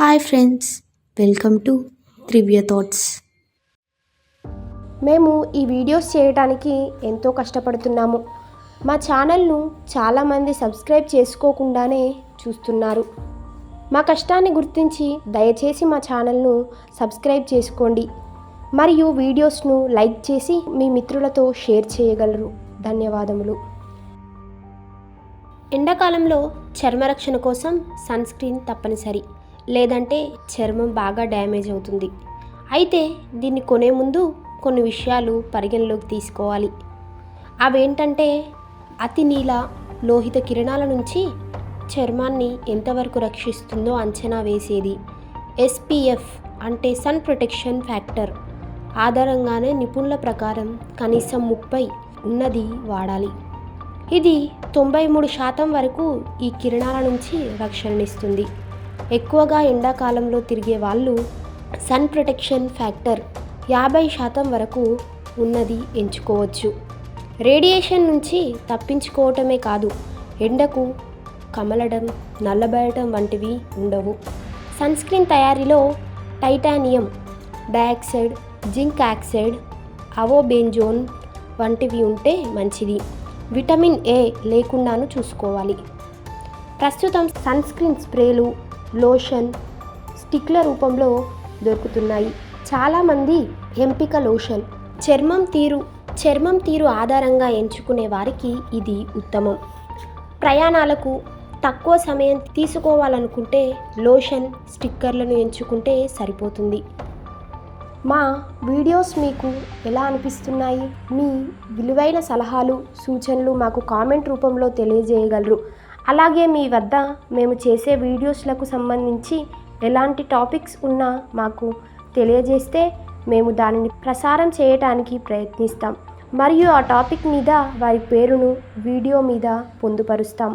Hi friends, welcome to Trivya thoughts. మేము ఈ videos చేయడానికి ఎంతో కష్టపడుతున్నాము. మా ఛానల్ను చాలామంది సబ్స్క్రైబ్ చేసుకోకుండానే చూస్తున్నారు. మా కష్టాన్ని గుర్తించి దయచేసి మా ఛానల్ను సబ్స్క్రైబ్ చేసుకోండి మరియు వీడియోస్ను లైక్ చేసి మీ మిత్రులతో షేర్ చేయగలరు. ధన్యవాదములు. ఎండాకాలంలో చర్మరక్షణ కోసం సన్ స్క్రీన్ తప్పనిసరి, లేదంటే చర్మం బాగా డ్యామేజ్ అవుతుంది. అయితే దీన్ని కొనే ముందు కొన్ని విషయాలు పరిగణలోకి తీసుకోవాలి. అవేంటంటే అతి నీల లోహిత కిరణాల నుంచి చర్మాన్ని ఎంతవరకు రక్షిస్తుందో అంచనా వేసేది SPF అంటే సన్ ప్రొటెక్షన్ ఫ్యాక్టర్ ఆధారంగానే నిపుణుల ప్రకారం కనీసం 30 ఉన్నది వాడాలి. ఇది 93% వరకు ఈ కిరణాల నుంచి రక్షణనిస్తుంది. ఎక్కువగా ఎండాకాలంలో తిరిగే వాళ్ళు సన్ ప్రొటెక్షన్ ఫ్యాక్టర్ 50% వరకు ఉన్నది ఎంచుకోవచ్చు. రేడియేషన్ నుంచి తప్పించుకోవటమే కాదు, ఎండకు కమలడం, నల్లబడటం వంటివి ఉండవు. సన్ స్క్రీన్ తయారీలో titanium dioxide, zinc oxide, avobenzone వంటివి ఉంటే మంచిది. విటమిన్ A లేకుండాను చూసుకోవాలి. ప్రస్తుతం సన్ స్క్రీన్ స్ప్రేలు, లోషన్, స్టిక్ల రూపంలో దొరుకుతున్నాయి. చాలామంది ఎంపిక లోషన్ చర్మం తీరు ఆధారంగా ఎంచుకునే వారికి ఇది ఉత్తమం. ప్రయాణాలకు తక్కువ సమయం తీసుకోవాలనుకుంటే లోషన్, స్టిక్కర్లను ఎంచుకుంటే సరిపోతుంది. మా వీడియోస్ మీకు ఎలా అనిపిస్తున్నాయి? మీ విలువైన సలహాలు, సూచనలు మాకు కామెంట్ రూపంలో తెలియజేయగలరు. అలాగే మీ వద్ద మేము చేసే వీడియోస్లకు సంబంధించి ఎలాంటి టాపిక్స్ ఉన్నా మాకు తెలియజేస్తే మేము దానిని ప్రసారం చేయడానికి ప్రయత్నిస్తాం మరియు ఆ టాపిక్ మీద వారి పేరును వీడియో మీద పొందుపరుస్తాం.